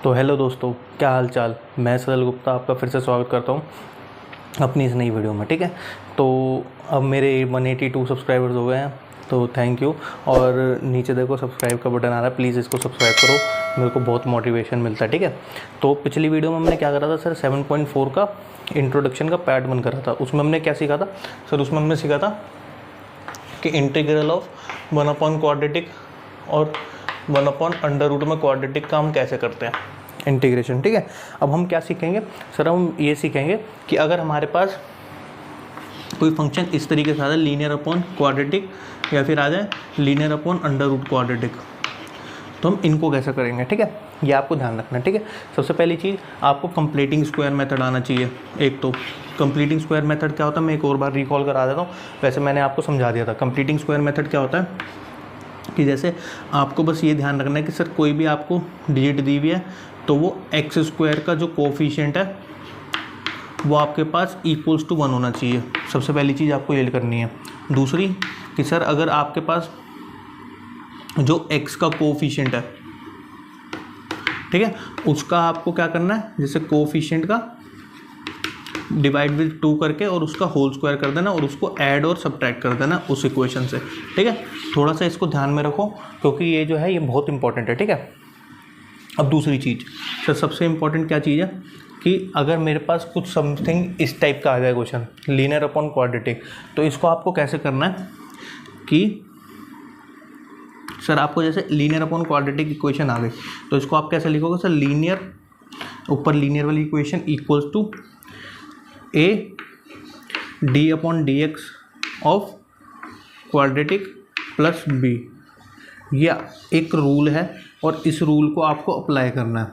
तो हेलो दोस्तों, क्या हाल चाल। मैं सदल गुप्ता आपका फिर से स्वागत करता हूँ अपनी इस नई वीडियो में। ठीक है, तो अब मेरे 182 सब्सक्राइबर्स हो गए हैं, तो थैंक यू। और नीचे देखो सब्सक्राइब का बटन आ रहा है, प्लीज़ इसको सब्सक्राइब करो, मेरे को बहुत मोटिवेशन मिलता है। ठीक है, तो पिछली वीडियो में हमने क्या करा था सर, 7.4 का इंट्रोडक्शन का पार्ट 1 करा था। उसमें हमने क्या सीखा था सर, उसमें हमने सीखा था कि इंटीग्रल ऑफ 1 क्वाड्रेटिक और 1/√रूट में क्वाड्रेटिक का हम कैसे करते हैं इंटीग्रेशन। ठीक है, अब हम क्या सीखेंगे सर, हम ये सीखेंगे कि अगर हमारे पास कोई फंक्शन इस तरीके से आ जाए लीनियर अपॉन क्वाड्रेटिक या फिर आ जाए linear upon under root quadratic, तो हम इनको कैसे करेंगे। ठीक है, ये आपको ध्यान रखना है। ठीक है, सबसे पहली चीज़ आपको कंप्लीटिंग स्क्वायर मेथड आना चाहिए। एक तो कंप्लीटिंग स्क्वायर मेथड क्या होता है, मैं एक और बार रिकॉल करा देता हूँ, वैसे मैंने आपको समझा दिया था। कंप्लीटिंग स्क्वायर मेथड क्या होता है कि जैसे आपको बस ये ध्यान रखना है कि सर कोई भी आपको डिजिट दी हुई है तो वो एक्स स्क्वायर का जो कोफिशिएंट है वो आपके पास इक्वल्स टू 1 होना चाहिए। सबसे पहली चीज़ आपको ये करनी है। दूसरी कि सर अगर आपके पास जो एक्स का कोफिशिएंट है, ठीक है, उसका आपको क्या करना है, जैसे कोफिशिएंट का डिवाइड विद 2 करके और उसका होल स्क्वायर कर देना और उसको ऐड और सब्ट्रैक्ट कर देना उस इक्वेशन से। ठीक है, थोड़ा सा इसको ध्यान में रखो क्योंकि ये जो है ये बहुत इंपॉर्टेंट है। ठीक है, अब दूसरी चीज़ सर, सबसे इंपॉर्टेंट क्या चीज़ है कि अगर मेरे पास कुछ समथिंग इस टाइप का आ जाए क्वेश्चन लीनियर अपॉन क्वाड्रेटिक, तो इसको आपको कैसे करना है कि सर आपको जैसे लीनियर अपॉन क्वाड्रेटिक इक्वेशन आ गई तो इसको आप कैसे लिखोगे सर, लीनियर ऊपर लीनियर वाली equation equals to A D upon D X of quadratic plus B. यह एक रूल है और इस रूल को आपको अप्लाई करना है।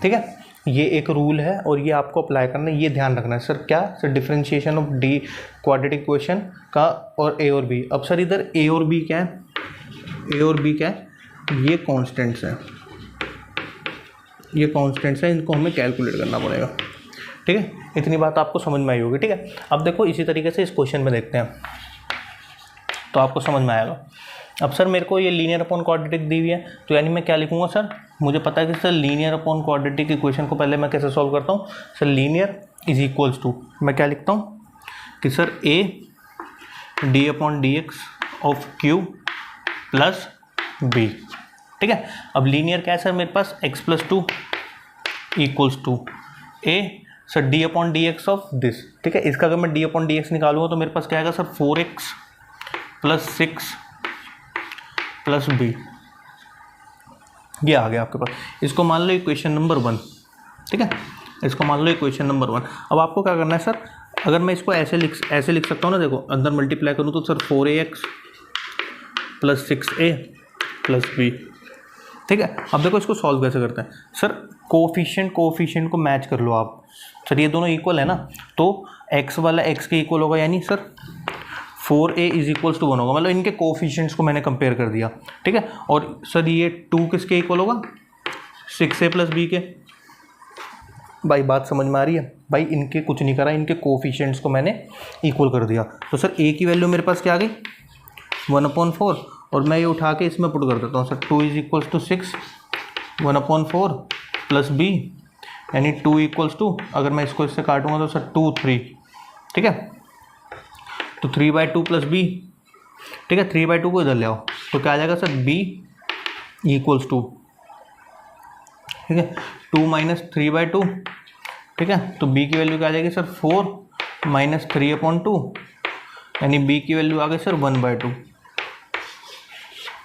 ठीक है, ये एक रूल है और ये आपको अप्लाई करना है, ये ध्यान रखना है। सर क्या sir, differentiation of D quadratic equation का और ए और बी। अब सर इधर ए और बी क्या है, ए और बी क्या है, ये कॉन्स्टेंट्स हैं, ये कॉन्स्टेंट्स हैं, इनको हमें कैलकुलेट करना पड़ेगा। ठीक है, इतनी बात आपको समझ में आई होगी। ठीक है, अब देखो इसी तरीके से इस क्वेश्चन में देखते हैं तो आपको समझ में आएगा। अब सर मेरे को ये लीनियर अपॉन क्वाड्रेटिक दी हुई है, तो यानी मैं क्या लिखूंगा सर, मुझे पता है कि sir linear upon quadratic equation को पहले मैं कैसे सॉल्व करता हूँ sir, linear is equals to, मैं क्या लिखता हूँ कि sir A D upon D X of Q plus B. ठीक है, अब लीनियर क्या है सर मेरे पास, X plus two equals to A sir D upon D X of this. ठीक है, इसका अगर मैं डी अपॉन डी एक्स निकालूंगा तो मेरे पास क्या आएगा sir, 4x plus 6 plus B, ये आ गया आपके पास। इसको मान लो इक्वेशन नंबर 1। ठीक है, इसको मान लो इक्वेशन नंबर 1। अब आपको क्या करना है सर, अगर मैं इसको ऐसे लिख सकता हूँ ना, देखो अंदर मल्टीप्लाई करूँ तो sir 4ax plus 6a plus B. ठीक है, अब देखो इसको सॉल्व कैसे करते हैं सर, कोफिशिएंट को मैच कर लो आप। सर ये दोनों इक्वल है ना, तो x वाला x के इक्वल होगा, यानी sir 4a is equals to 1 होगा, मतलब इनके कोफिशिएंट्स को मैंने कंपेयर कर दिया। ठीक है, और सर ये 2 किसके इक्वल होगा, 6a प्लस बी के। भाई बात समझ में आ रही है भाई, इनके कुछ नहीं करा, इनके कोफिशिएंट्स को मैंने इक्वल कर दिया। तो सर a की वैल्यू मेरे पास क्या आ गई 1/4, और मैं ये उठा के इसमें पुट कर देता हूँ sir, 2 is equals to 6 1/4 plus B, यानी 2 इक्वल्स टू, अगर मैं इसको इससे काटूंगा तो सर 2 3। ठीक है, तो 3/2 प्लस बी। ठीक है, 3/2 को इधर ले आओ तो क्या आ जाएगा सर, b इक्वल्स टू, ठीक है, 2 माइनस 3/2। ठीक है, तो b की वैल्यू क्या आ जाएगी सर, 4 माइनस 3/2, यानी b की वैल्यू आ गई सर 1/2।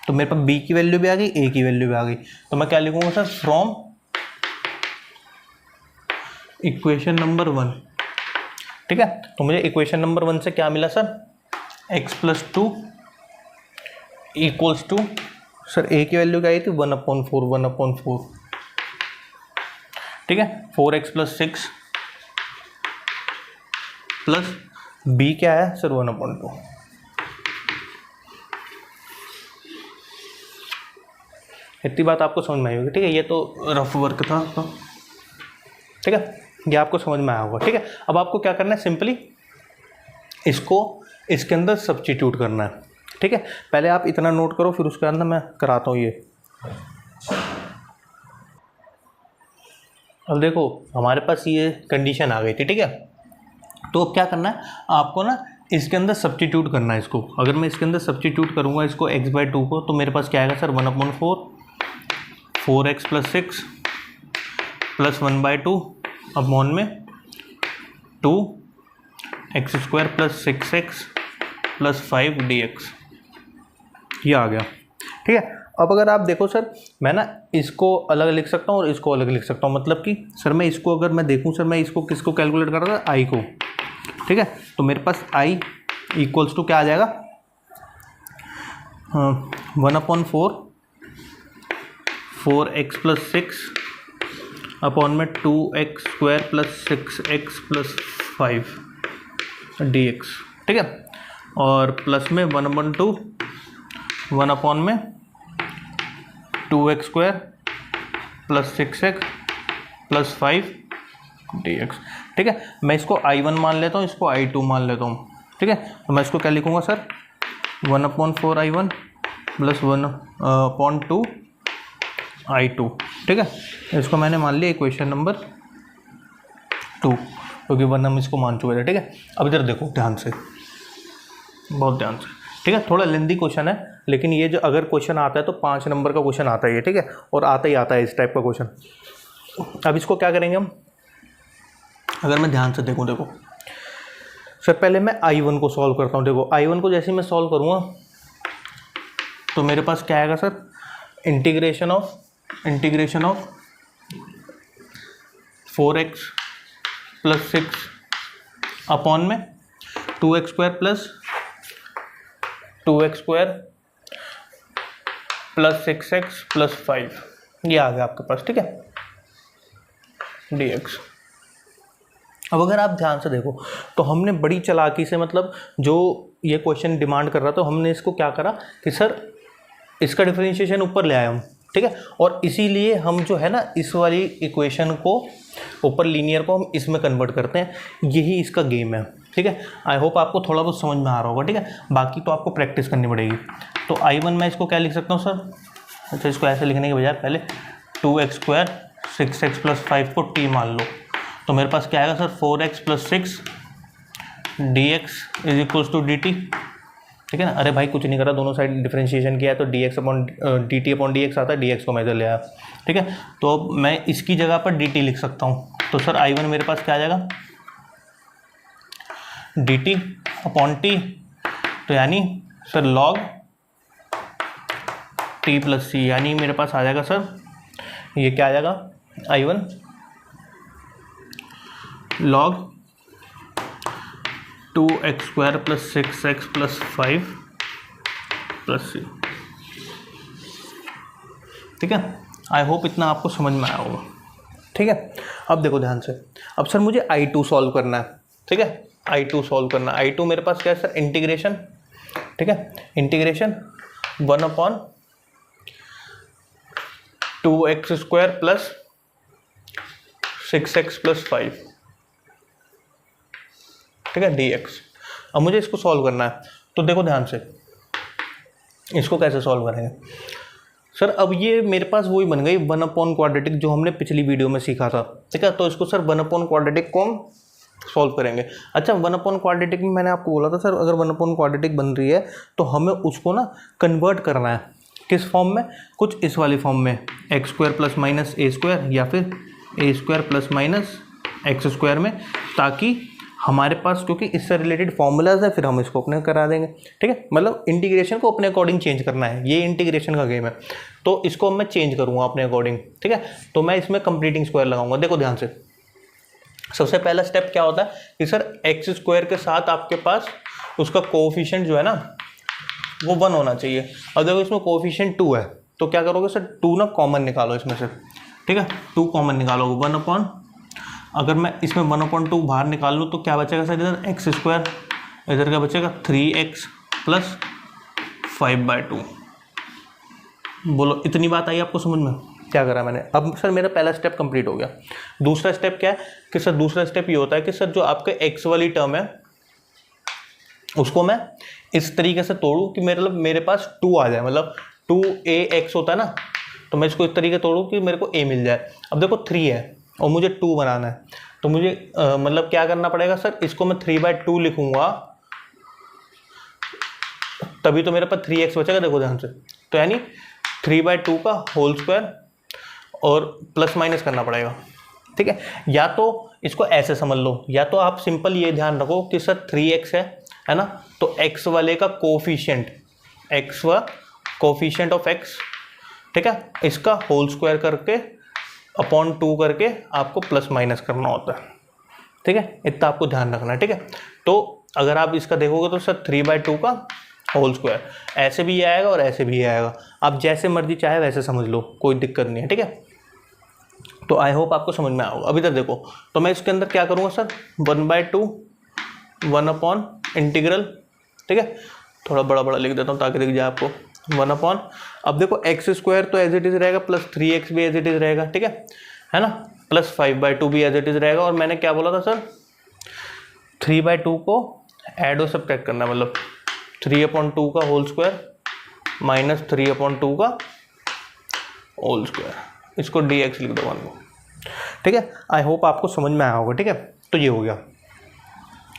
तो मेरे पास b की वैल्यू भी आ गई, a की वैल्यू भी आ गई, तो मैं क्या लिखूंगा सर, फ्रॉम इक्वेशन नंबर 1। ठीक है, तो मुझे इक्वेशन नंबर 1 से क्या मिला sir, x plus 2 equals to, sir a की वैल्यू क्या आई थी 1/4। ठीक है, 4x प्लस 6 प्लस b क्या है सर 1/2। इतनी बात आपको समझ में आई होगी। ठीक है, ये तो रफ वर्क था तो, ठीक है, ये आपको समझ में आया होगा। ठीक है, अब आपको क्या करना है, सिंपली इसको इसके अंदर सब्स्टिट्यूट करना है। ठीक है, पहले आप इतना नोट करो, फिर उसके अंदर मैं कराता हूँ ये। अब देखो हमारे पास ये कंडीशन आ गई थी, ठीक है। तो अब क्या करना है आपको ना, इसके अंदर सब्स्टिट्यूट करना है इसको। अगर मैं इसके अंदर सब्स्टिट्यूट करूँगा इसको x/2 को, तो मेरे पास क्या आएगा सर, 1/4 4x + 6 + 1/2 अपॉन में 2x² + 6x + 5 dx। ये आ गया, ठीक है। अब अगर आप देखो सर, मैं ना इसको अलग लिख सकता हूँ और इसको अलग लिख सकता हूँ। मतलब कि सर मैं इसको अगर मैं देखूँ सर, मैं इसको किसको कैलकुलेट कर रहा था, आई को, ठीक है। तो मेरे पास i इक्वल्स टू क्या आ जाएगा, 1/4 4x + 6 अपॉन में 2x² + 6x + 5 dx, ठीक है। और प्लस में 1/2 1 अपॉन में 2x² + 6x + 5 dx, ठीक है। मैं इसको I1 मान लेता हूँ, इसको I2 मान लेता हूँ, ठीक है। तो मैं इसको क्या लिखूँगा सर, 1/4 I1 + 1/2 I2, ठीक है। इसको मैंने मान लिया इक्वेशन नंबर 2, क्योंकि 1 हम इसको मान चुके थे, ठीक है। अब इधर देखो ध्यान से, बहुत ध्यान से, ठीक है। थोड़ा लेंदी क्वेश्चन है, लेकिन ये जो अगर क्वेश्चन आता है तो 5 नंबर का क्वेश्चन आता है ये, ठीक है। और आता ही आता है इस टाइप का क्वेश्चन। अब इसको क्या करेंगे हम, अगर मैं ध्यान से देखो सर, पहले मैं I1 को सॉल्व करता हूँ। देखो I1 को जैसे ही मैं सॉल्व करूँगा तो मेरे पास क्या आएगा sir, integration of 4x + 6 upon में 2x² + 6x + 5, ये आ गया आपके पास, ठीक है, dx। अब अगर आप ध्यान से देखो तो हमने बड़ी चालाकी से, मतलब जो ये क्वेश्चन डिमांड कर रहा था, तो हमने इसको क्या करा कि सर इसका डिफरेंशिएशन ऊपर ले आए हम, ठीक है। और इसीलिए हम जो है ना इस वाली इक्वेशन को ऊपर लीनियर को हम इसमें कन्वर्ट करते हैं, यही इसका गेम है, ठीक है। आई होप आपको थोड़ा बहुत समझ में आ रहा होगा, ठीक है। बाकी तो आपको प्रैक्टिस करनी पड़ेगी। तो I1 मैं इसको क्या लिख सकता हूँ सर, अच्छा इसको ऐसे लिखने के बजाय पहले 2x² 6x + 5 को t मान लो, तो मेरे पास क्या आएगा सर, 4x + 6 dx = dt, ठीक है ना। अरे भाई कुछ नहीं करा, दोनों साइड डिफरेंशिएशन किया है तो dt/dx आता है, dx को मैं इधर ले आया, ठीक है। तो अब मैं इसकी जगह पर dt लिख सकता हूँ। तो सर I1 मेरे पास क्या आ जाएगा, dt/t, तो यानी सर log t + c, यानी मेरे पास आ जाएगा सर, ये क्या आ जाएगा, I1 log 2x² + 6x + 5 + c, ठीक है। आई होप इतना आपको समझ में आया होगा, ठीक है। अब देखो ध्यान से, अब सर मुझे I2 सॉल्व करना है, ठीक है। I2 सॉल्व करना है। I2 मेरे पास क्या है सर, इंटीग्रेशन, ठीक है, इंटीग्रेशन 1/2x² + 6x + 5, ठीक है, dx। अब मुझे इसको सॉल्व करना है, तो देखो ध्यान से इसको कैसे सॉल्व करेंगे सर। अब ये मेरे पास वही बन गई 1/quadratic जो हमने पिछली वीडियो में सीखा था, ठीक है। तो इसको सर 1/quadratic को हम सॉल्व करेंगे। अच्छा 1/quadratic में मैंने आपको बोला था सर, अगर 1/quadratic बन रही है तो हमें उसको ना कन्वर्ट करना है, किस फॉर्म में, कुछ इस वाली फॉर्म में, x² ± a² या फिर a² ± x² में, ताकि हमारे पास, क्योंकि इससे रिलेटेड फॉर्मूलाज है, फिर हम इसको अपने करा देंगे, ठीक है। मतलब इंटीग्रेशन को अपने अकॉर्डिंग चेंज करना है, ये इंटीग्रेशन का गेम है। तो इसको मैं चेंज करूँगा अपने अकॉर्डिंग, ठीक है। तो मैं इसमें कंप्लीटिंग स्क्वायर लगाऊंगा। देखो ध्यान से, सबसे पहला स्टेप क्या होता है कि सर x² के साथ आपके पास उसका कोएफिशिएंट जो है ना वो 1 होना चाहिए। अब देखो इसमें कोएफिशिएंट 2 है, तो क्या करोगे सर, 2 ना कॉमन निकालो इसमें से, ठीक है। 2 कॉमन निकालोगे, 1/, अगर मैं इसमें 1/2 बाहर निकाल लूँ तो क्या बचेगा सर, इधर x², इधर क्या बचेगा 3x + 5/2। बोलो इतनी बात आई आपको समझ में, क्या करा मैंने। अब सर मेरा पहला स्टेप कंप्लीट हो गया। दूसरा स्टेप क्या है कि सर, दूसरा स्टेप ये होता है कि सर जो आपके x वाली टर्म है उसको मैं इस तरीके से तोड़ूँ कि मेरे पास 2 आ जाए, मतलब 2ax होता है ना, तो मैं इसको इस तरीके तोड़ूँ कि मेरे को a मिल जाए। अब देखो 3 है, और मुझे 2 बनाना है, तो मुझे मतलब क्या करना पड़ेगा सर, इसको मैं 3/2 लिखूंगा, तभी तो मेरे पास 3x बचेगा, देखो ध्यान से। तो यानी 3/2 का होल स्क्वायर और प्लस माइनस करना पड़ेगा, ठीक है। या तो इसको ऐसे समझ लो, या तो आप सिंपल ये ध्यान रखो कि सर 3x है ना, तो x वाले का कोफिशिएंट, x व कोफिशिएंट ऑफ x, ठीक है, इसका होल स्क्वायर करके अपॉन 2 करके आपको प्लस माइनस करना होता है, ठीक है। इतना आपको ध्यान रखना है, ठीक है। तो अगर आप इसका देखोगे तो सर 3/2 का होल स्क्वायर ऐसे भी आएगा और ऐसे भी आएगा, आप जैसे मर्जी चाहे वैसे समझ लो, कोई दिक्कत नहीं है, ठीक है। तो आई होप आपको समझ में आएगा। अभी तक देखो, तो मैं इसके अंदर क्या करूँगा सर, 1/2 1 अपॉन इंटीग्रल, ठीक है, थोड़ा बड़ा बड़ा लिख देता हूँ ताकि दिख जाए आपको, 1 अपॉन, अब देखो एक्स स्क्वायर तो एज इट इज़ रहेगा, प्लस 3x भी एज इट इज़ रहेगा, ठीक है ना, प्लस 5/2 भी एज इट इज़ रहेगा। और मैंने क्या बोला था सर, 3/2 को ऐड और सब्ट्रैक्ट करना, मतलब 3/2 का होल स्क्वायर माइनस 3/2 का होल स्क्वायर, इसको dx लिख दो 1 को, ठीक है। आई होप आपको समझ में आया होगा, ठीक है। तो ये हो गया।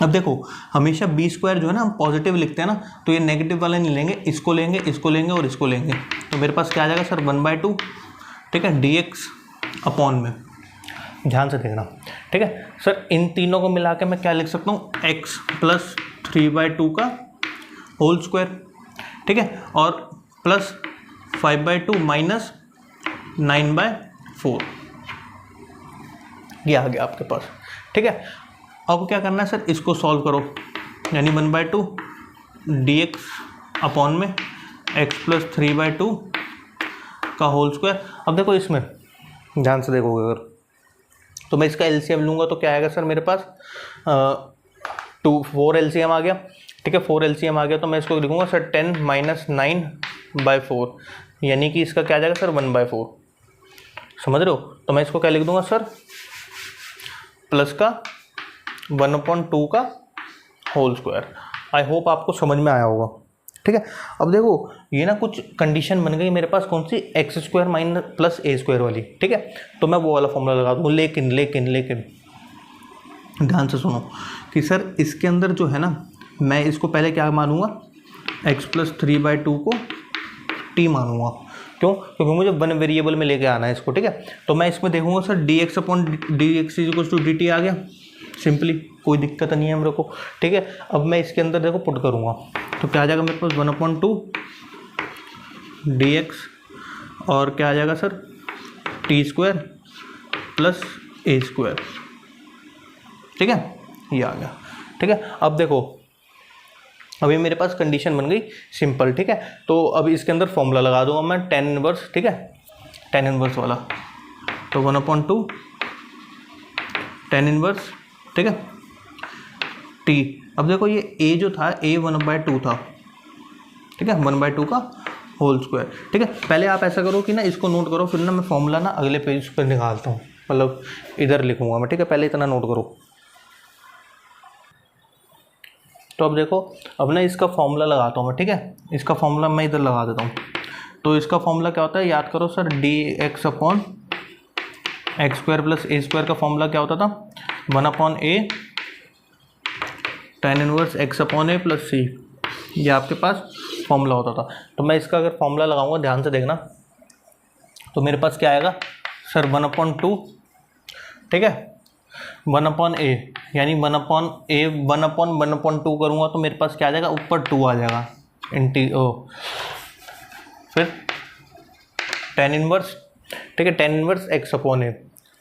अब देखो, हमेशा बी स्क्वायर जो है ना हम पॉजिटिव लिखते हैं ना, तो ये नेगेटिव वाला नहीं लेंगे, इसको लेंगे, इसको लेंगे और इसको लेंगे, तो मेरे पास क्या आ जाएगा सर 1/2, ठीक है, dx अपॉन में, ध्यान से देखना, ठीक है सर। इन तीनों को मिला के मैं क्या लिख सकता हूँ, x प्लस 3/2 का होल स्क्वायर, ठीक है, और प्लस 5/2 माइनस 9/4, ये आ गया आपके पास, ठीक है। अब क्या करना है सर, इसको सॉल्व करो, यानी 1/2 dx अपॉन में x प्लस 3/2 का होल स्क्वायर। अब देखो इसमें ध्यान से देखोगे अगर, तो मैं इसका एलसीएम लूँगा तो क्या आएगा सर मेरे पास, 4 एलसीएम आ गया, ठीक है, 4 एलसीएम आ गया, तो मैं इसको लिखूँगा सर 10 माइनस 9/4, यानी कि इसका क्या आ जाएगा सर 1/4, समझ रहे हो। तो मैं इसको क्या लिख दूंगा सर, प्लस का 1/2 का होल स्क्वायर। आई होप आपको समझ में आया होगा, ठीक है। अब देखो ये ना कुछ कंडीशन बन गई मेरे पास, कौन सी, x square minus plus A square वाली, ठीक है। तो मैं वो वाला फॉर्मूला लगा दूँ, लेकिन लेकिन लेकिन ध्यान से सुनो कि सर इसके अंदर जो है ना, मैं इसको पहले क्या मानूंगा, x प्लस 3/2 को t मानूंगा, क्यों, क्योंकि मुझे 1 वेरिएबल में लेके आना है इसको, ठीक है। तो मैं इसमें देखूंगा sir dx upon dx equals to dt आ गया, सिंपली, कोई दिक्कत नहीं है मेरे को, ठीक है। अब मैं इसके अंदर देखो पुट करूंगा, तो क्या आ जाएगा मेरे पास 1/2 dx और क्या आ जाएगा sir t square plus A square, ठीक है, ये आ गया, ठीक है। अब देखो अभी मेरे पास कंडीशन बन गई सिंपल, ठीक है। तो अब इसके अंदर फॉर्मूला लगा दूंगा मैं tan इनवर्स, ठीक है, tan इनवर्स वाला, तो 1/2 tan इनवर्स, ठीक है, t। अब देखो ये a जो था, a 1/2 था, ठीक है, 1/2 का होल स्क्वायर, ठीक है। पहले आप ऐसा करो कि ना इसको नोट करो, फिर ना मैं फॉर्मूला ना अगले पेज पर निकालता हूँ, मतलब इधर लिखूंगा मैं, ठीक है, पहले इतना नोट करो। तो अब देखो, अब ना इसका फॉर्मूला लगाता हूँ मैं, ठीक है, इसका फॉर्मूला मैं इधर लगा देता हूँ। तो इसका फॉर्मूला क्या होता है, याद करो sir, dx upon X square plus A square का फॉर्मूला क्या होता था, 1/a tan inverse x upon a plus c, ये आपके पास फॉर्मूला होता था। तो मैं इसका अगर फॉर्मूला लगाऊंगा, ध्यान से देखना, तो मेरे पास क्या आएगा सर 1/2, ठीक है, 1/a, यानी 1/a 1/1/2 करूँगा तो मेरे पास क्या आ जाएगा, ऊपर 2 आ जाएगा, फिर tan इनवर्स, ठीक है, tan inverse x upon a,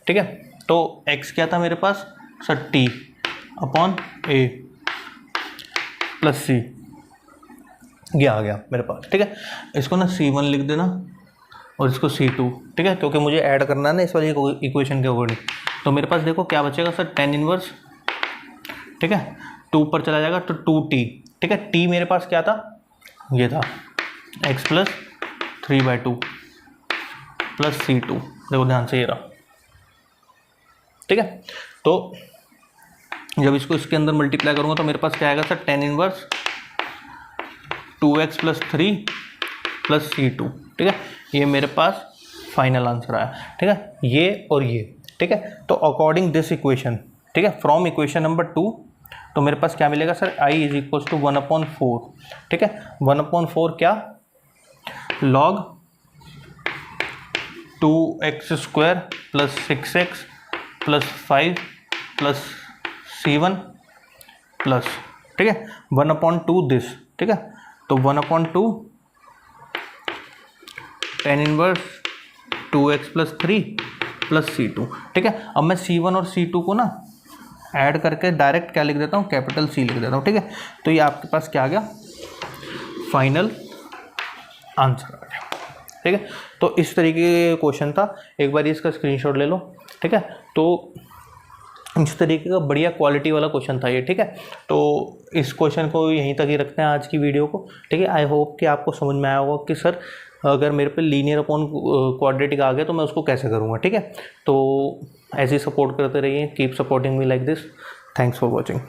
ठीक है। तो x क्या था मेरे पास sir, t upon a plus c, ये आ गया मेरे पास, ठीक है। इसको ना c1 लिख देना और इसको c2, ठीक है, क्योंकि मुझे ऐड करना है ना इस वाली इक्वेशन के अकॉर्डिंग। तो मेरे पास देखो क्या बचेगा सर, tan इनवर्स, ठीक है, 2 पर चला जाएगा तो 2t, ठीक है, t मेरे पास क्या था, ये था x प्लस 3/2 प्लस c2, देखो ध्यान से ये रहा, ठीक है। तो जब इसको इसके अंदर मल्टीप्लाई करूँगा तो मेरे पास क्या आएगा sir, tan inverse 2x plus 3 plus c2, ठीक है, ये मेरे पास फाइनल आंसर आया, ठीक है, ये और ये, ठीक है। तो अकॉर्डिंग दिस इक्वेशन, ठीक है, फ्रॉम इक्वेशन नंबर 2, तो मेरे पास क्या मिलेगा sir, i is equal to 1/4, ठीक है। 1/4 क्या, log 2x² plus 6x plus 5 plus c1 plus, ठीक है, 1/2 दिस, ठीक है। तो 1/2 tan inverse 2x plus 3 plus c2, ठीक है। अब मैं c1 और c2 को ना ऐड करके डायरेक्ट क्या लिख देता हूँ, कैपिटल C लिख देता हूँ, ठीक है। तो ये आपके पास क्या आ गया, फाइनल आंसर आ गया, ठीक है। तो इस तरीके का क्वेश्चन था, एक बार इसका स्क्रीनशॉट ले लो, ठीक है। तो इस तरीके का बढ़िया क्वालिटी वाला क्वेश्चन था ये, ठीक है। तो इस क्वेश्चन को यहीं तक ही रखते हैं आज की वीडियो को, ठीक है। आई होप कि आपको समझ में आया होगा कि सर अगर मेरे पे लीनियर अपॉन क्वाड्रेटिक आ गया तो मैं उसको कैसे करूँगा, ठीक है। तो ऐसे ही सपोर्ट करते रहिए, keep supporting me like this. Thanks for watching.